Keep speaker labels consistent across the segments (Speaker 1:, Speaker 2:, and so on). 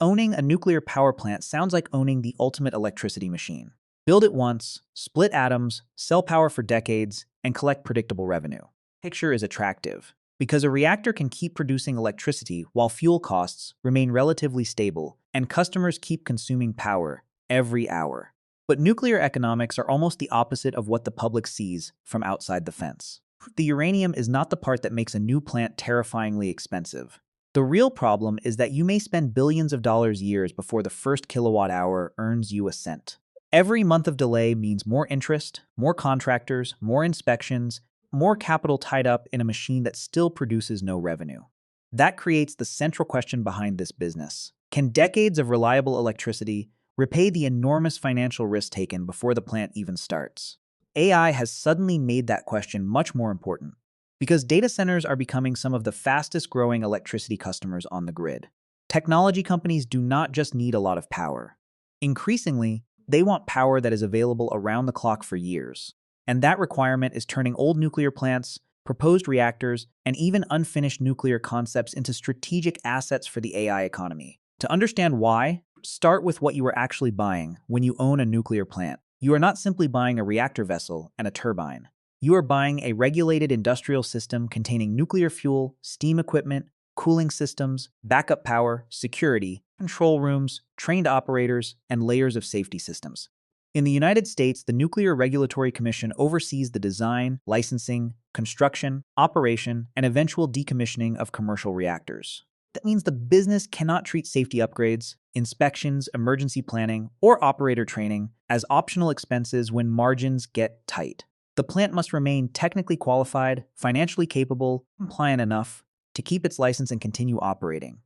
Speaker 1: Owning a nuclear power plant sounds like owning the ultimate electricity machine. Build it once, split atoms, sell power for decades, and collect predictable revenue. Picture is attractive because a reactor can keep producing electricity while fuel costs remain relatively stable and customers keep consuming power every hour. But nuclear economics are almost the opposite of what the public sees from outside the fence. The uranium is not the part that makes a new plant terrifyingly expensive. The real problem is that you may spend billions of dollars years before the first kilowatt hour earns you a cent. Every month of delay means more interest, more contractors, more inspections, more capital tied up in a machine that still produces no revenue. That creates the central question behind this business. Can decades of reliable electricity repay the enormous financial risk taken before the plant even starts? AI has suddenly made that question much more important, because data centers are becoming some of the fastest growing electricity customers on the grid. Technology companies do not just need a lot of power. Increasingly, they want power that is available around the clock for years. And that requirement is turning old nuclear plants, proposed reactors, and even unfinished nuclear concepts into strategic assets for the AI economy. To understand why, start with what you are actually buying when you own a nuclear plant. You are not simply buying a reactor vessel and a turbine. You are buying a regulated industrial system containing nuclear fuel, steam equipment, cooling systems, backup power, security, control rooms, trained operators, and layers of safety systems. In the United States, the Nuclear Regulatory Commission oversees the design, licensing, construction, operation, and eventual decommissioning of commercial reactors. That means the business cannot treat safety upgrades, inspections, emergency planning, or operator training as optional expenses when margins get tight. The plant must remain technically qualified, financially capable, compliant enough to keep its license and continue operating.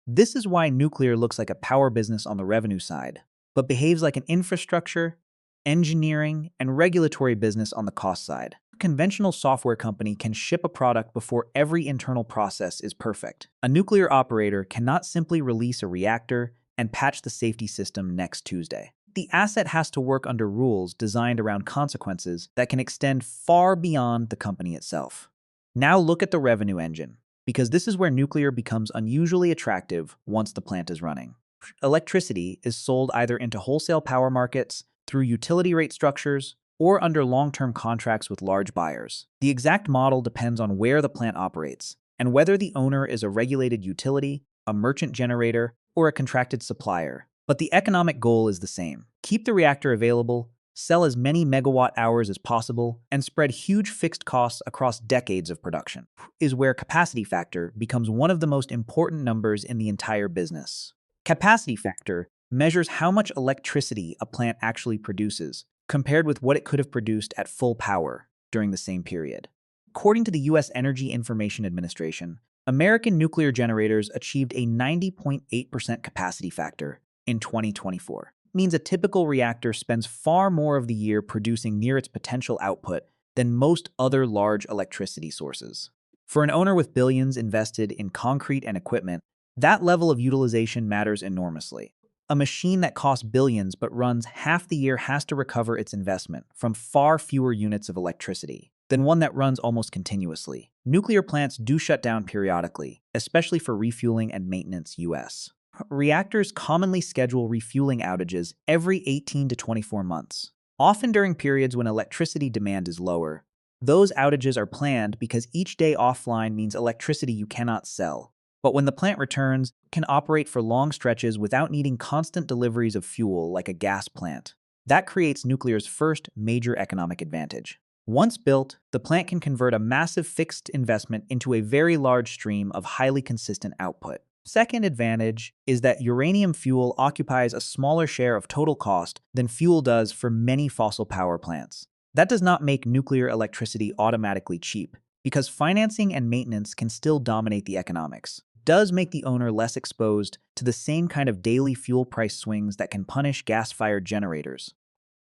Speaker 1: This is why nuclear looks like a power business on the revenue side, but behaves like an infrastructure, engineering, and regulatory business on the cost side. A conventional software company can ship a product before every internal process is perfect. A nuclear operator cannot simply release a reactor and patch the safety system next Tuesday. The asset has to work under rules designed around consequences that can extend far beyond the company itself. Now look at the revenue engine, because this is where nuclear becomes unusually attractive once the plant is running. Electricity is sold either into wholesale power markets, through utility rate structures, or under long-term contracts with large buyers. The exact model depends on where the plant operates, and whether the owner is a regulated utility, a merchant generator, or a contracted supplier. But the economic goal is the same. Keep the reactor available, sell as many megawatt hours as possible, and spread huge fixed costs across decades of production. Is where capacity factor becomes one of the most important numbers in the entire business. Capacity factor measures how much electricity a plant actually produces, compared with what it could have produced at full power during the same period. According to the U.S. Energy Information Administration, American nuclear generators achieved a 90.8% capacity factor in 2024. It means a typical reactor spends far more of the year producing near its potential output than most other large electricity sources. For an owner with billions invested in concrete and equipment, that level of utilization matters enormously. A machine that costs billions but runs half the year has to recover its investment from far fewer units of electricity than one that runs almost continuously. Nuclear plants do shut down periodically, especially for refueling and maintenance US. Reactors commonly schedule refueling outages every 18 to 24 months, often during periods when electricity demand is lower. Those outages are planned because each day offline means electricity you cannot sell. But when the plant returns, it can operate for long stretches without needing constant deliveries of fuel like a gas plant. That creates nuclear's first major economic advantage. Once built, the plant can convert a massive fixed investment into a very large stream of highly consistent output. Second advantage is that uranium fuel occupies a smaller share of total cost than fuel does for many fossil power plants. That does not make nuclear electricity automatically cheap, because financing and maintenance can still dominate the economics. Does make the owner less exposed to the same kind of daily fuel price swings that can punish gas-fired generators.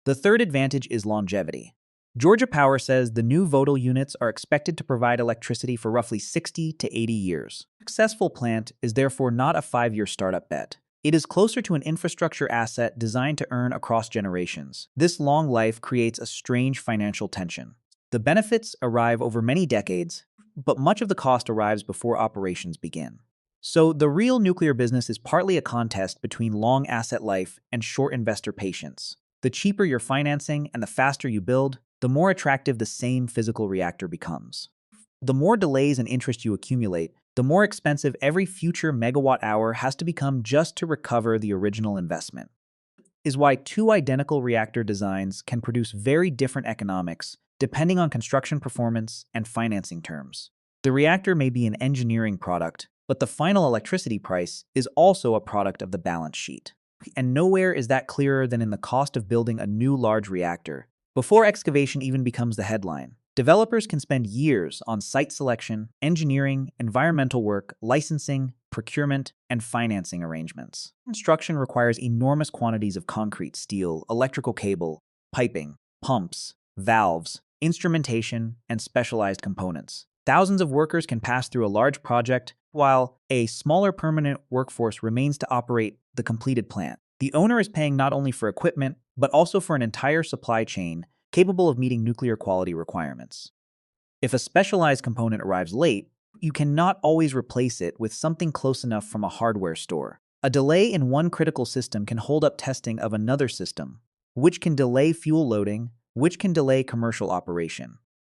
Speaker 1: The third advantage is longevity. Georgia Power says the new Vodal units are expected to provide electricity for roughly 60 to 80 years. A successful plant is therefore not a 5-year startup bet. It is closer to an infrastructure asset designed to earn across generations. This long life creates a strange financial tension. The benefits arrive over many decades, but much of the cost arrives before operations begin. So the real nuclear business is partly a contest between long asset life and short investor patience. The cheaper your financing and the faster you build, the more attractive the same physical reactor becomes. The more delays and interest you accumulate, the more expensive every future megawatt hour has to become just to recover the original investment. Is why two identical reactor designs can produce very different economics depending on construction performance and financing terms. The reactor may be an engineering product, but the final electricity price is also a product of the balance sheet. And nowhere is that clearer than in the cost of building a new large reactor. Before excavation even becomes the headline, developers can spend years on site selection, engineering, environmental work, licensing, procurement, and financing arrangements. Construction requires enormous quantities of concrete, steel, electrical cable, piping, pumps, valves, instrumentation, and specialized components. Thousands of workers can pass through a large project, while a smaller permanent workforce remains to operate the completed plant. The owner is paying not only for equipment, but also for an entire supply chain capable of meeting nuclear quality requirements. If a specialized component arrives late, you cannot always replace it with something close enough from a hardware store. A delay in one critical system can hold up testing of another system, which can delay fuel loading, which can delay commercial operation.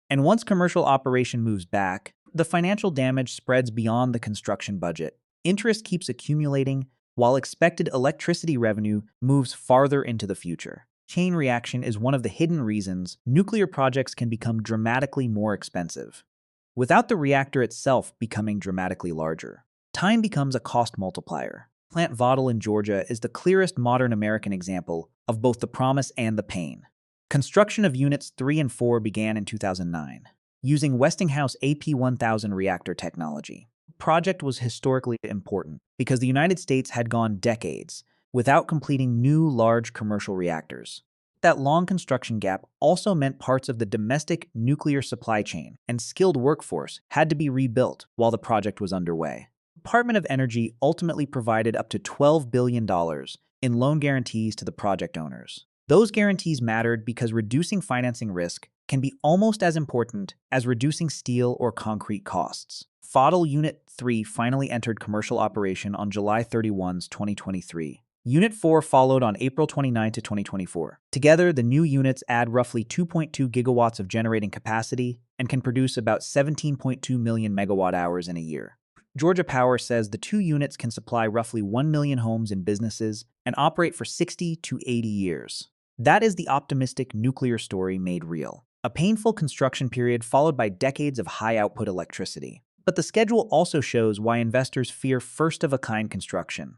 Speaker 1: And once commercial operation moves back, the financial damage spreads beyond the construction budget. Interest keeps accumulating, while expected electricity revenue moves farther into the future. Chain reaction is one of the hidden reasons nuclear projects can become dramatically more expensive, without the reactor itself becoming dramatically larger. Time becomes a cost multiplier. Plant Vogtle in Georgia is the clearest modern American example of both the promise and the pain. Construction of Units 3 and 4 began in 2009, using Westinghouse AP1000 reactor technology. The project was historically important because the United States had gone decades without completing new large commercial reactors. That long construction gap also meant parts of the domestic nuclear supply chain and skilled workforce had to be rebuilt while the project was underway. The Department of Energy ultimately provided up to $12 billion in loan guarantees to the project owners. Those guarantees mattered because reducing financing risk can be almost as important as reducing steel or concrete costs. Vogtle Unit 3 finally entered commercial operation on July 31, 2023. Unit 4 followed on April 29, 2024. Together, the new units add roughly 2.2 gigawatts of generating capacity and can produce about 17.2 million megawatt hours in a year. Georgia Power says the two units can supply roughly 1 million homes and businesses and operate for 60 to 80 years. That is the optimistic nuclear story made real. A painful construction period followed by decades of high-output electricity. But the schedule also shows why investors fear first-of-a-kind construction.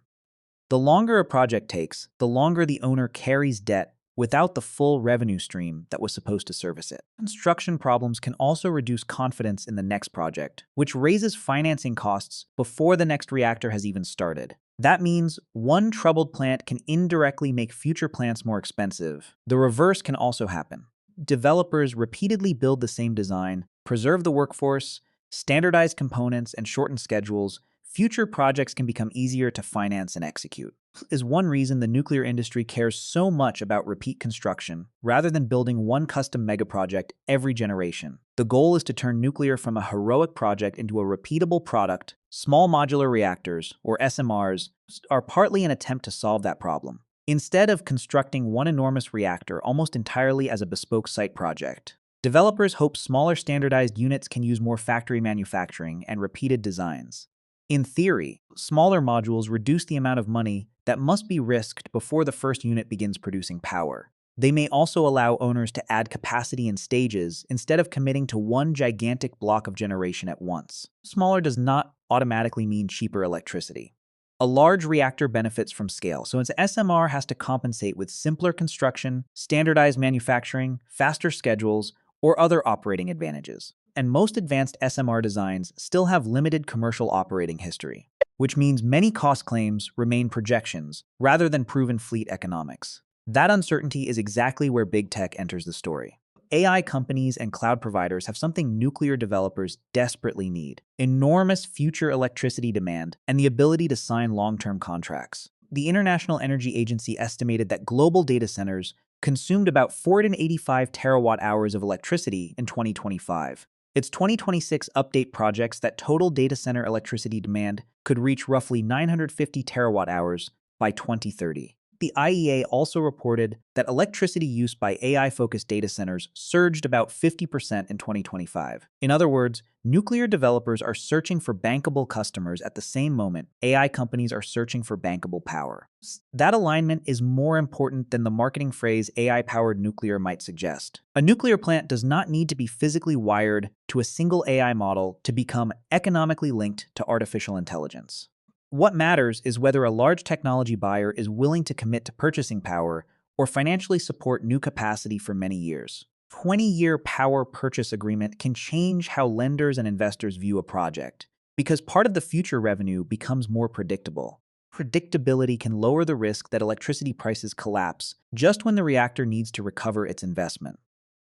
Speaker 1: The longer a project takes, the longer the owner carries debt without the full revenue stream that was supposed to service it. Construction problems can also reduce confidence in the next project, which raises financing costs before the next reactor has even started. That means one troubled plant can indirectly make future plants more expensive. The reverse can also happen. Developers repeatedly build the same design, preserve the workforce, standardize components, and shorten schedules. Future projects can become easier to finance and execute. Is one reason the nuclear industry cares so much about repeat construction, rather than building one custom megaproject every generation. The goal is to turn nuclear from a heroic project into a repeatable product. Small modular reactors, or SMRs, are partly an attempt to solve that problem. Instead of constructing one enormous reactor almost entirely as a bespoke site project, developers hope smaller standardized units can use more factory manufacturing and repeated designs. In theory, smaller modules reduce the amount of money that must be risked before the first unit begins producing power. They may also allow owners to add capacity in stages instead of committing to one gigantic block of generation at once. Smaller does not automatically mean cheaper electricity. A large reactor benefits from scale, so its SMR has to compensate with simpler construction, standardized manufacturing, faster schedules, or other operating advantages. And most advanced SMR designs still have limited commercial operating history, which means many cost claims remain projections rather than proven fleet economics. That uncertainty is exactly where big tech enters the story. AI companies and cloud providers have something nuclear developers desperately need: enormous future electricity demand and the ability to sign long-term contracts. The International Energy Agency estimated that global data centers consumed about 485 terawatt hours of electricity in 2025. Its 2026 update projects that total data center electricity demand could reach roughly 950 terawatt hours by 2030. The IEA also reported that electricity use by AI-focused data centers surged about 50% in 2025. In other words, nuclear developers are searching for bankable customers at the same moment AI companies are searching for bankable power. That alignment is more important than the marketing phrase AI-powered nuclear might suggest. A nuclear plant does not need to be physically wired to a single AI model to become economically linked to artificial intelligence. What matters is whether a large technology buyer is willing to commit to purchasing power or financially support new capacity for many years. 20-year power purchase agreement can change how lenders and investors view a project because part of the future revenue becomes more predictable. Predictability can lower the risk that electricity prices collapse just when the reactor needs to recover its investment.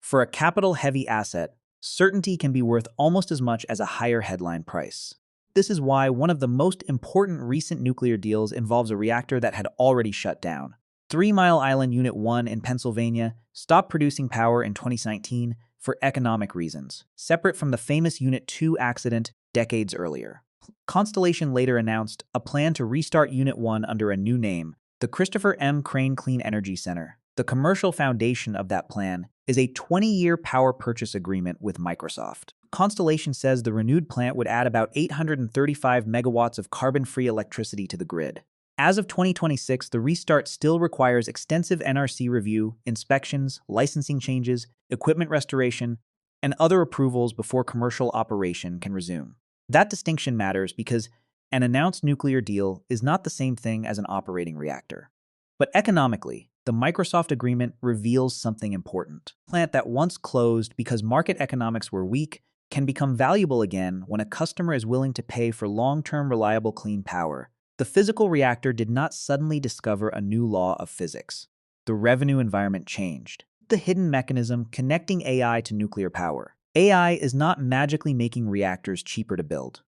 Speaker 1: For a capital-heavy asset, certainty can be worth almost as much as a higher headline price. This is why one of the most important recent nuclear deals involves a reactor that had already shut down. 3 Mile Island Unit 1 in Pennsylvania stopped producing power in 2019 for economic reasons, separate from the famous Unit 2 accident decades earlier. Constellation later announced a plan to restart Unit 1 under a new name, the Christopher M. Crane Clean Energy Center. The commercial foundation of that plan is a 20-year power purchase agreement with Microsoft. Constellation says the renewed plant would add about 835 megawatts of carbon-free electricity to the grid. As of 2026, the restart still requires extensive NRC review, inspections, licensing changes, equipment restoration, and other approvals before commercial operation can resume. That distinction matters because an announced nuclear deal is not the same thing as an operating reactor. But economically, the Microsoft agreement reveals something important. A plant that once closed because market economics were weak can become valuable again when a customer is willing to pay for long-term reliable clean power. The physical reactor did not suddenly discover a new law of physics. The revenue environment changed. The hidden mechanism connecting AI to nuclear power. AI is not magically making reactors cheaper to build.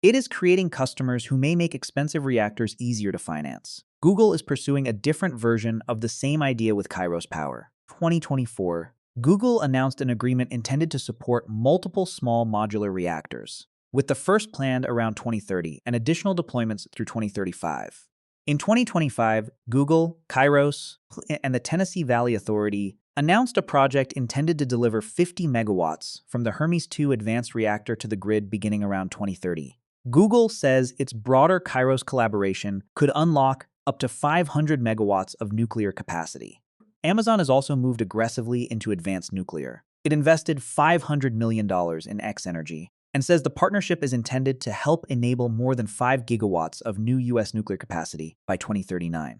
Speaker 1: It is creating customers who may make expensive reactors easier to finance. Google is pursuing a different version of the same idea with Kairos Power. 2024, Google announced an agreement intended to support multiple small modular reactors, with the first planned around 2030 and additional deployments through 2035. In 2025, Google, Kairos, and the Tennessee Valley Authority announced a project intended to deliver 50 megawatts from the Hermes 2 advanced reactor to the grid beginning around 2030. Google says its broader Kairos collaboration could unlock up to 500 megawatts of nuclear capacity. Amazon has also moved aggressively into advanced nuclear. It invested $500 million in X Energy and says the partnership is intended to help enable more than 5 gigawatts of new U.S. nuclear capacity by 2039.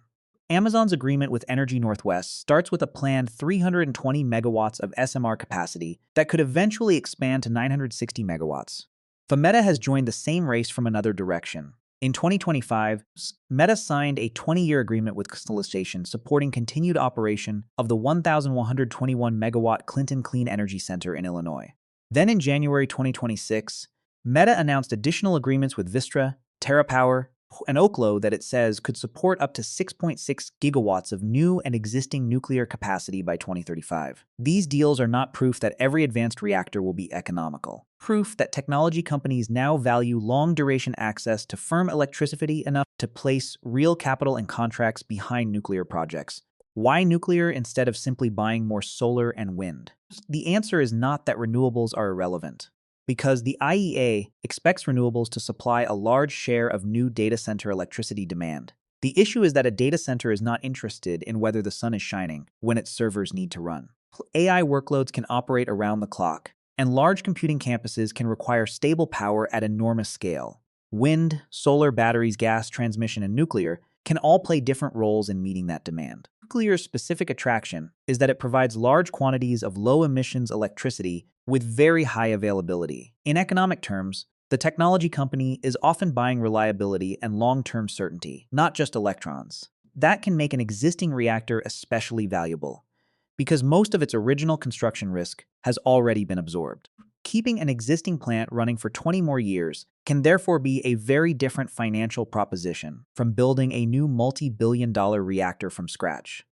Speaker 1: Amazon's agreement with Energy Northwest starts with a planned 320 megawatts of SMR capacity that could eventually expand to 960 megawatts. Meta has joined the same race from another direction. In 2025, Meta signed a 20-year agreement with Constellation supporting continued operation of the 1,121-megawatt Clinton Clean Energy Center in Illinois. Then in January 2026, Meta announced additional agreements with Vistra, TerraPower, and Oklo that it says could support up to 6.6 gigawatts of new and existing nuclear capacity by 2035. These deals are not proof that every advanced reactor will be economical. Proof that technology companies now value long-duration access to firm electricity enough to place real capital and contracts behind nuclear projects. Why nuclear instead of simply buying more solar and wind? The answer is not that renewables are irrelevant, because the IEA expects renewables to supply a large share of new data center electricity demand. The issue is that a data center is not interested in whether the sun is shining when its servers need to run. AI workloads can operate around the clock, and large computing campuses can require stable power at enormous scale. Wind, solar, batteries, gas transmission, and nuclear can all play different roles in meeting that demand. Nuclear's specific attraction is that it provides large quantities of low-emissions electricity with very high availability. In economic terms, the technology company is often buying reliability and long-term certainty, not just electrons. That can make an existing reactor especially valuable, because most of its original construction risk has already been absorbed. Keeping an existing plant running for 20 more years can therefore be a very different financial proposition from building a new multi-billion-dollar reactor from scratch.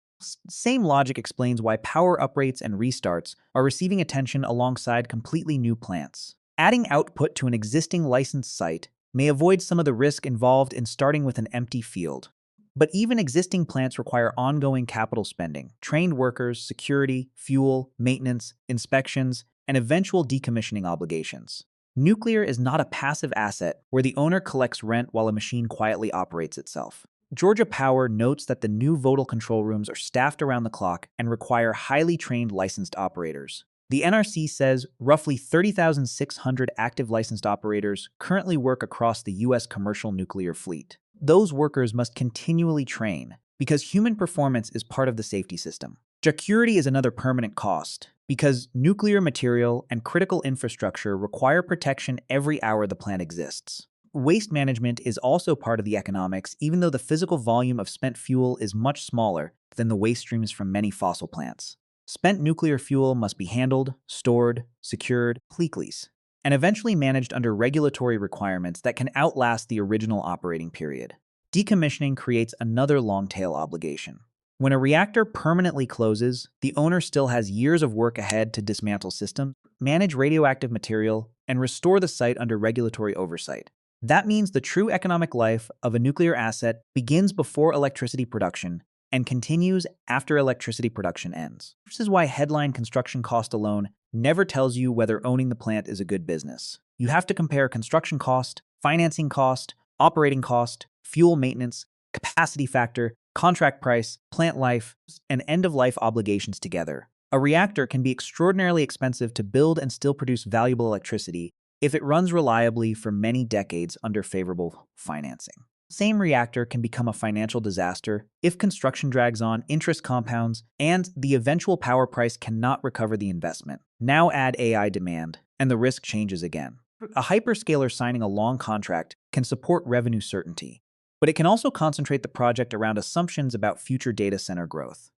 Speaker 1: Same logic explains why power uprates and restarts are receiving attention alongside completely new plants. Adding output to an existing licensed site may avoid some of the risk involved in starting with an empty field. But even existing plants require ongoing capital spending, trained workers, security, fuel, maintenance, inspections, and eventual decommissioning obligations. Nuclear is not a passive asset where the owner collects rent while a machine quietly operates itself. Georgia Power notes that the new Vodal control rooms are staffed around the clock and require highly trained licensed operators. The NRC says roughly 30,600 active licensed operators currently work across the U.S. commercial nuclear fleet. Those workers must continually train because human performance is part of the safety system. Security is another permanent cost because nuclear material and critical infrastructure require protection every hour the plant exists. Waste management is also part of the economics, even though the physical volume of spent fuel is much smaller than the waste streams from many fossil plants. Spent nuclear fuel must be handled, stored, secured, lease, and eventually managed under regulatory requirements that can outlast the original operating period. Decommissioning creates another long-tail obligation. When a reactor permanently closes, the owner still has years of work ahead to dismantle systems, manage radioactive material, and restore the site under regulatory oversight. That means the true economic life of a nuclear asset begins before electricity production and continues after electricity production ends. This is why headline construction cost alone never tells you whether owning the plant is a good business. You have to compare construction cost, financing cost, operating cost, fuel maintenance, capacity factor, contract price, plant life, and end-of-life obligations together. A reactor can be extraordinarily expensive to build and still produce valuable electricity if it runs reliably for many decades under favorable financing. Same reactor can become a financial disaster if construction drags on, interest compounds, and the eventual power price cannot recover the investment. Now add AI demand, and the risk changes again. A hyperscaler signing a long contract can support revenue certainty, but it can also concentrate the project around assumptions about future data center growth.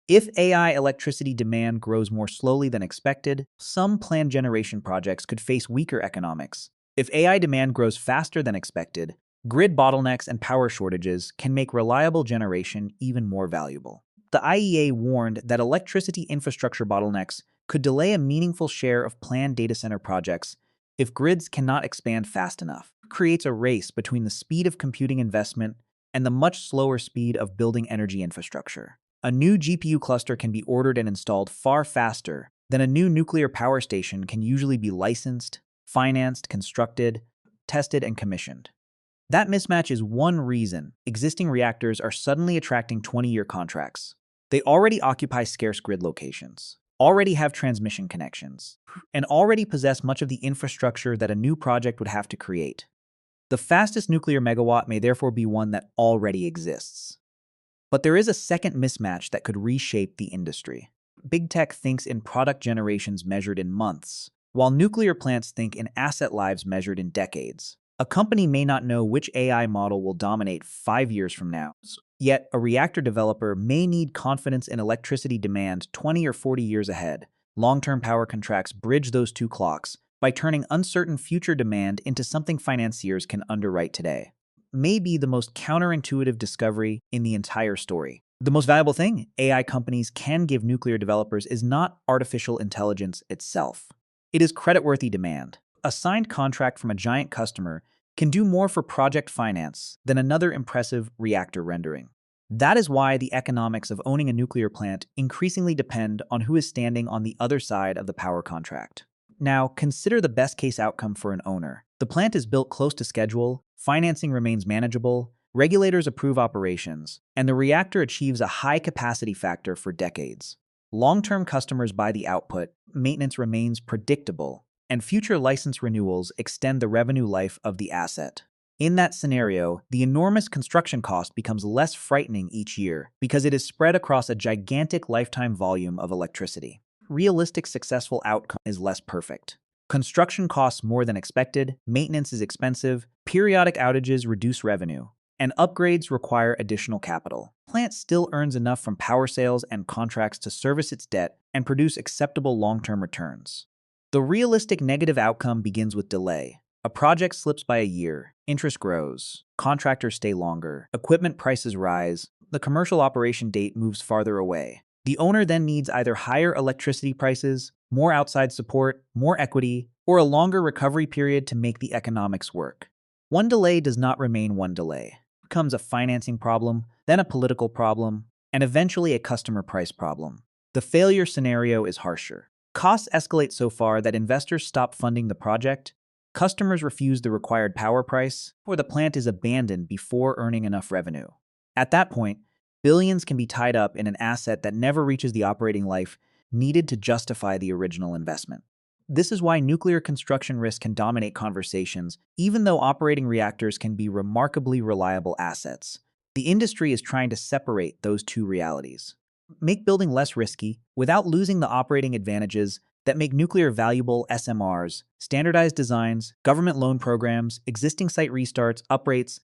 Speaker 1: If AI electricity demand grows more slowly than expected, some planned generation projects could face weaker economics. If AI demand grows faster than expected, grid bottlenecks and power shortages can make reliable generation even more valuable. The IEA warned that electricity infrastructure bottlenecks could delay a meaningful share of planned data center projects if grids cannot expand fast enough. It creates a race between the speed of computing investment and the much slower speed of building energy infrastructure. A new GPU cluster can be ordered and installed far faster than a new nuclear power station can usually be licensed, financed, constructed, tested, and commissioned. That mismatch is one reason existing reactors are suddenly attracting 20-year contracts. They already occupy scarce grid locations, already have transmission connections, and already possess much of the infrastructure that a new project would have to create. The fastest nuclear megawatt may therefore be one that already exists. But there is a second mismatch that could reshape the industry. Big tech thinks in product generations measured in months, while nuclear plants think in asset lives measured in decades. A company may not know which AI model will dominate 5 years from now, yet a reactor developer may need confidence in electricity demand 20 or 40 years ahead. Long-term power contracts bridge those two clocks by turning uncertain future demand into something financiers can underwrite today. May be the most counterintuitive discovery in the entire story. The most valuable thing AI companies can give nuclear developers is not artificial intelligence itself. It is creditworthy demand. A signed contract from a giant customer can do more for project finance than another impressive reactor rendering. That is why the economics of owning a nuclear plant increasingly depend on who is standing on the other side of the power contract. Now, consider the best case outcome for an owner. The plant is built close to schedule, financing remains manageable, regulators approve operations, and the reactor achieves a high capacity factor for decades. Long-term customers buy the output, maintenance remains predictable, and future license renewals extend the revenue life of the asset. In that scenario, the enormous construction cost becomes less frightening each year because it is spread across a gigantic lifetime volume of electricity. Realistic successful outcome is less perfect. Construction costs more than expected, maintenance is expensive, periodic outages reduce revenue, and upgrades require additional capital. The plant still earns enough from power sales and contracts to service its debt and produce acceptable long-term returns. The realistic negative outcome begins with delay. A project slips by a year, interest grows, contractors stay longer, equipment prices rise, the commercial operation date moves farther away. The owner then needs either higher electricity prices, more outside support, more equity, or a longer recovery period to make the economics work. One delay does not remain one delay. It becomes a financing problem, then a political problem, and eventually a customer price problem. The failure scenario is harsher. Costs escalate so far that investors stop funding the project, customers refuse the required power price, or the plant is abandoned before earning enough revenue. At that point, billions can be tied up in an asset that never reaches the operating life needed to justify the original investment. This is why nuclear construction risk can dominate conversations, even though operating reactors can be remarkably reliable assets. The industry is trying to separate those two realities. Make building less risky without losing the operating advantages that make nuclear valuable: SMRs, standardized designs, government loan programs, existing site restarts, uprates,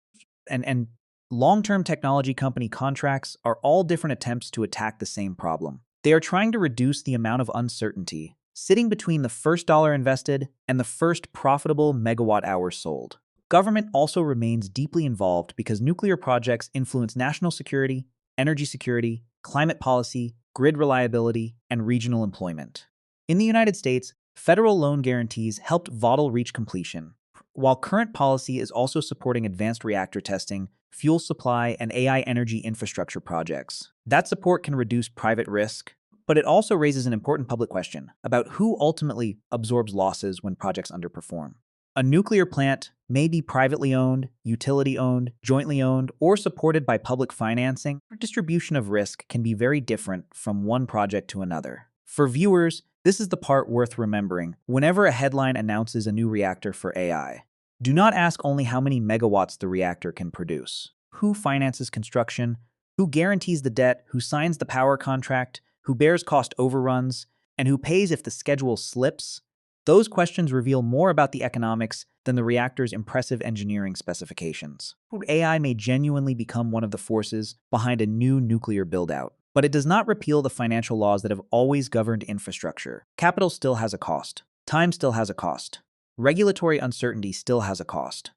Speaker 1: and long-term technology company contracts are all different attempts to attack the same problem. They are trying to reduce the amount of uncertainty sitting between the first dollar invested and the first profitable megawatt hour sold. Government also remains deeply involved because nuclear projects influence national security, energy security, climate policy, grid reliability, and regional employment. In the United States, federal loan guarantees helped Vogtle reach completion, while current policy is also supporting advanced reactor testing, fuel supply, and AI energy infrastructure projects. That support can reduce private risk, but it also raises an important public question about who ultimately absorbs losses when projects underperform. A nuclear plant may be privately owned, utility-owned, jointly owned, or supported by public financing. The distribution of risk can be very different from one project to another. For viewers, this is the part worth remembering whenever a headline announces a new reactor for AI. Do not ask only how many megawatts the reactor can produce. Who finances construction? Who guarantees the debt? Who signs the power contract? Who bears cost overruns? And who pays if the schedule slips? Those questions reveal more about the economics than the reactor's impressive engineering specifications. AI may genuinely become one of the forces behind a new nuclear build-out, but it does not repeal the financial laws that have always governed infrastructure. Capital still has a cost. Time still has a cost. Regulatory uncertainty still has a cost.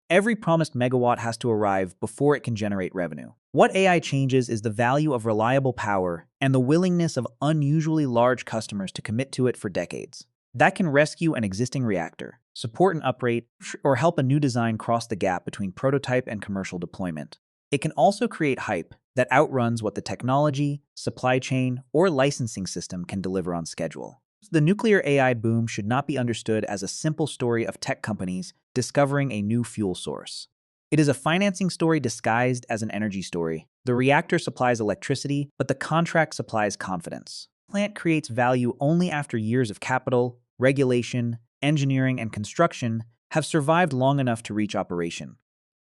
Speaker 1: Every promised megawatt has to arrive before it can generate revenue. What AI changes is the value of reliable power and the willingness of unusually large customers to commit to it for decades. That can rescue an existing reactor, support an uprate, or help a new design cross the gap between prototype and commercial deployment. It can also create hype that outruns what the technology, supply chain, or licensing system can deliver on schedule. The nuclear AI boom should not be understood as a simple story of tech companies discovering a new fuel source. It is a financing story disguised as an energy story. The reactor supplies electricity, but the contract supplies confidence. The plant creates value only after years of capital, regulation, engineering, and construction have survived long enough to reach operation.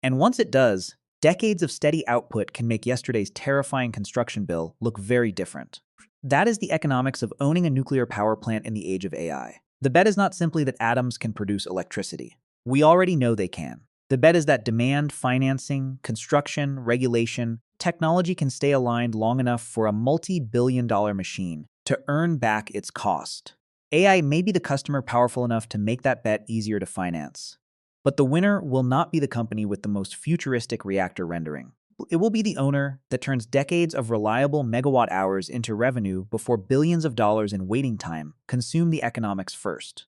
Speaker 1: And once it does, decades of steady output can make yesterday's terrifying construction bill look very different. That is the economics of owning a nuclear power plant in the age of AI. The bet is not simply that atoms can produce electricity. We already know they can. The bet is that demand, financing, construction, regulation, technology can stay aligned long enough for a multi-billion-dollar machine to earn back its cost. AI may be the customer powerful enough to make that bet easier to finance. But the winner will not be the company with the most futuristic reactor rendering. It will be the owner that turns decades of reliable megawatt hours into revenue before billions of dollars in waiting time consume the economics first.